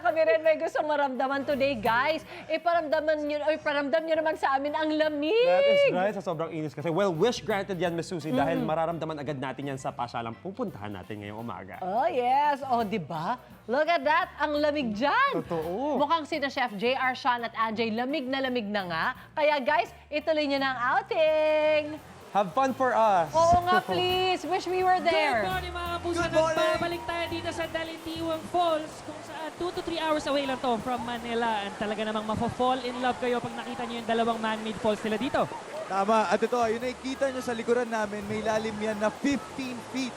kami rin may gustong maramdaman today, guys. Paramdam nyo naman sa amin ang lamig. That is right, sa sobrang inis kasi. Well, wish granted yan, Miss Susie, dahil mararamdaman agad natin yan sa pasyalang pupuntahan natin ngayong umaga. Oh, yes. Oh, di ba? Look at that. Ang lamig dyan. Totoo. Mukhang sina Chef JR, Sean at Anjay, lamig na nga. Kaya guys, ituloy nyo na ang outing. Have fun for us. Oo nga, please. Wish we were there. Good morning mga kapuso. Good morning. Nagbabalik tayo dito sa Dalintiwang Falls kung saan 2 to 3 hours away lang to from Manila. And talaga namang mafo-fall in love kayo pag nakita nyo yung dalawang man-made falls nila dito. Tama. At ito, yung nakikita nyo sa likuran namin, may lalim yan na 15 feet.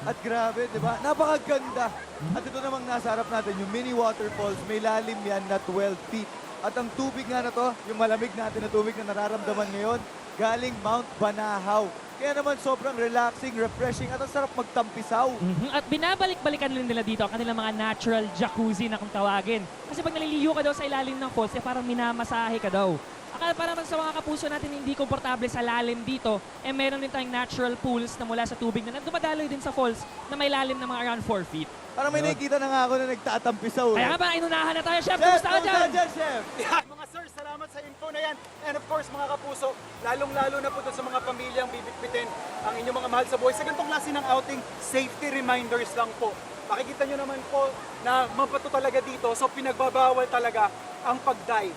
At grabe, di ba? Napakaganda. At ito namang nasa harap natin, yung mini waterfalls, may lalim yan na 12 feet. At ang tubig nga na to, yung malamig natin na tubig na nararamdaman ngayon, galing Mount Banahaw. Kaya naman sobrang relaxing, refreshing, at ang sarap magtampisaw. At binabalik-balikan rin nila dito ang kanilang mga natural jacuzzi na kung tawagin. Kasi pag naliliyo ka daw sa ilalim ng falls, parang minamasahe ka daw. Akala para naman sa mga kapuso natin hindi komportable sa lalim dito, meron din tayong natural pools na mula sa tubig na dumadaloy din sa falls na may lalim na mga around 4 feet. Parang may nakikita na nga ako na nagtatampisaw. Kaya nga ba, inunahan na tayo, Chef. Chef, Kumusta ka dyan? Chef? Mga sir, salamat sa info na yan. And of course, mga kapuso, lalong-lalo na po doon sa mga pamilyang bibitbitin ang inyong mga mahal sa buhay. Sa ganitong klase ng outing, safety reminders lang po. Makikita nyo naman po na mapato talaga dito, so pinagbabawal talaga ang pag-dive.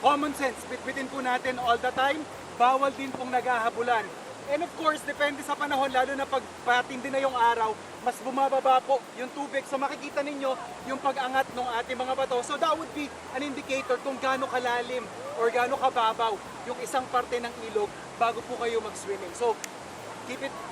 Common sense, bitbitin po natin all the time, bawal din pong naghahabulan. And of course, depende sa panahon, lalo na pag patindi na yung araw, mas bumababa po yung tubig. So makikita ninyo yung pag-angat ng ating mga bato. So that would be an indicator kung gaano kalalim or gaano kababaw yung isang parte ng ilog bago po kayo mag-swimming. So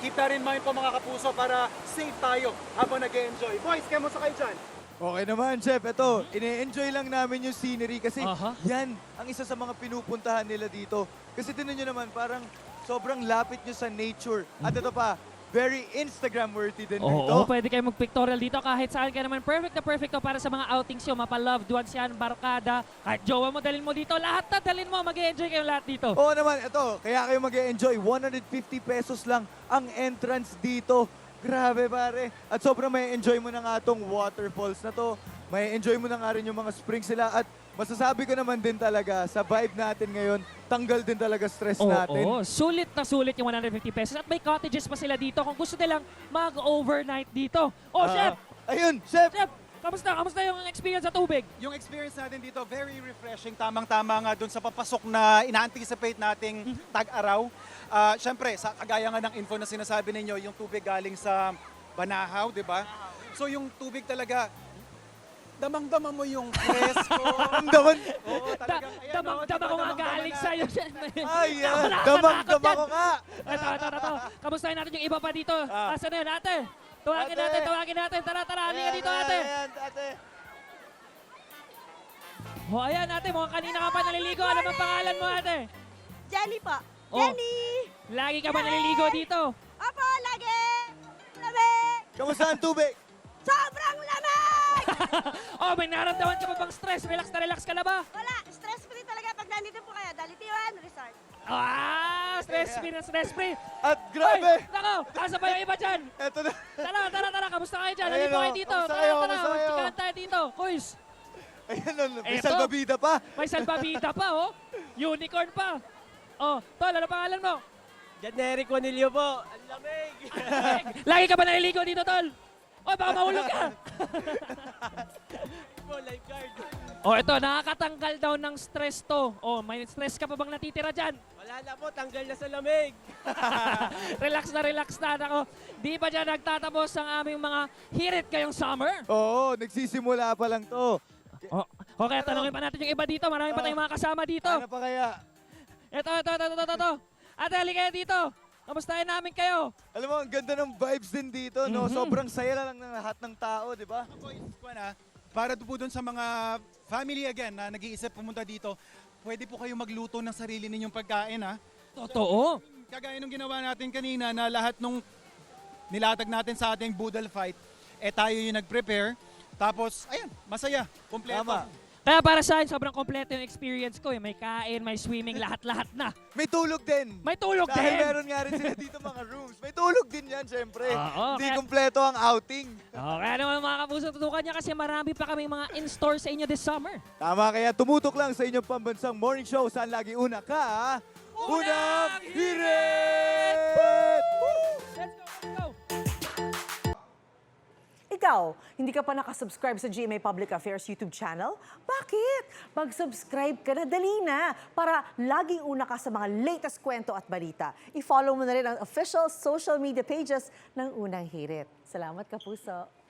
keep that in mind po mga kapuso para safe tayo habang nag-enjoy. Boys, kamusta kayo dyan? Okay naman, Chef. Ito, ine-enjoy lang namin yung scenery kasi Aha. yan ang isa sa mga pinupuntahan nila dito. Kasi tinan nyo naman, parang sobrang lapit nyo sa nature. At ito pa, very Instagram-worthy din ito. Oo, pwede kayo mag-pictorial dito kahit saan ka naman. Perfect na perfect to para sa mga outings nyo. Mapa-loved ones yan, barkada, kahit jowa mo, dalhin mo dito. Lahat na dalhin mo, mag-enjoy kayo lahat dito. Oo naman, ito, kaya kayo mag-enjoy. 150 pesos lang ang entrance dito. Grabe pare. At sobrang may enjoy mo na nga itong waterfalls na to. May enjoy mo na nga rin yung mga springs sila. At masasabi ko naman din talaga, sa vibe natin ngayon, tanggal din talaga stress natin. Oo, sulit na sulit yung 150 pesos. At may cottages pa sila dito kung gusto nilang mag-overnight dito. Oh, Chef! Ayun, Chef! Chef! Kamusta yung experience sa tubig? Yung experience natin dito, very refreshing. Tamang-tama nga dun sa papasok na ina-anticipate nating tag-araw. Siyempre, sa kagaya nga ng info na sinasabi ninyo, yung tubig galing sa Banahaw, di ba? So yung tubig talaga, damang-dama mo yung presko. Damang Oo, talagang, ayan, Damang-dama ko nga galing sa'yo. Damang ko nga! Ito. Kamustahin natin yung iba pa dito. Asan na yun, ate? Tawagin natin. Tara, halika dito, ate. Ayan, ate. Oh, ayan, ate. Mukhang kanina ka pa naliligo. Ano bang pangalan mo, ate? Jenny po. Oh. Jenny! Lagi ka ba naliligo dito? Opo, lagi! Lamig! Kamusta ang tubig? Sobrang lamig! Oh, may naramdaman ka pa bang stress? Relax ka na ba? Wala, stress free talaga pag nandito po kayo. Dalitiwan Resort. Stress free. At grabe! Ay, nako, asa pa yung iba dyan? Eto na. Tara, kamusta kayo dyan? Ayun, Halika kayo oh. dito. Kamusta kayo? Tara, Kamusta kayo? magtikahan tayo dito. Kuys, Ayan, may Eto. salbabida pa. may salbabida pa, oh. Unicorn pa. Oh, tol, ano pangalan mo? Jan Eric Juanillo po. Ang lamig. Lagi ka ba naliligo dito, tol? Oh, baka mahulog ka. Po, lifeguard. Oh, ito, nakakatanggal daw ng stress to. Oh, may stress ka pa bang natitira dyan? Wala na po, tanggal na sa lamig. Relax na. Nako, di pa dyan nagtatapos ang aming mga hirit kayong summer. Oo, nagsisimula pa lang to. Oh, okay, tanongin pa natin yung iba dito. Marami pa tayong mga kasama dito. Ano pa kaya? Ito. Ate, halika dito. Kamustahin namin kayo? Alam mo, ang ganda ng vibes din dito, no? Sobrang saya lang ng lahat ng tao, di ba? Ako, para po dun sa mga family again na nag-iisip pumunta dito, pwede po kayo magluto ng sarili ninyong pagkain, ha? Totoo. Kagaya nung ginawa natin kanina na lahat nung nilatag natin sa ating boodle fight, tayo yung nag-prepare. Tapos, ayan, masaya, kompleto. Tama. Kaya para sa akin, sobrang kompleto yung experience ko. May kain, may swimming, lahat-lahat na. May tulog din. May tulog Dahil din! meron nga rin sila dito mga rooms. May tulog din yan, syempre. Oo, Hindi kaya- kumpleto ang outing. Kaya naman mga kapuso, tutukan niya kasi marami pa kaming mga in-store sa inyo this summer. Tama, kaya tumutok lang sa inyong pambansang morning show. Saan lagi una ka? Unang Hirit! Let's go! Ikaw, hindi ka pa nakasubscribe sa GMA Public Affairs YouTube channel? Bakit? Mag-subscribe ka na, dali na, para laging una ka sa mga latest kwento at balita. I-follow mo na rin ang official social media pages ng Unang Hirit. Salamat, Kapuso.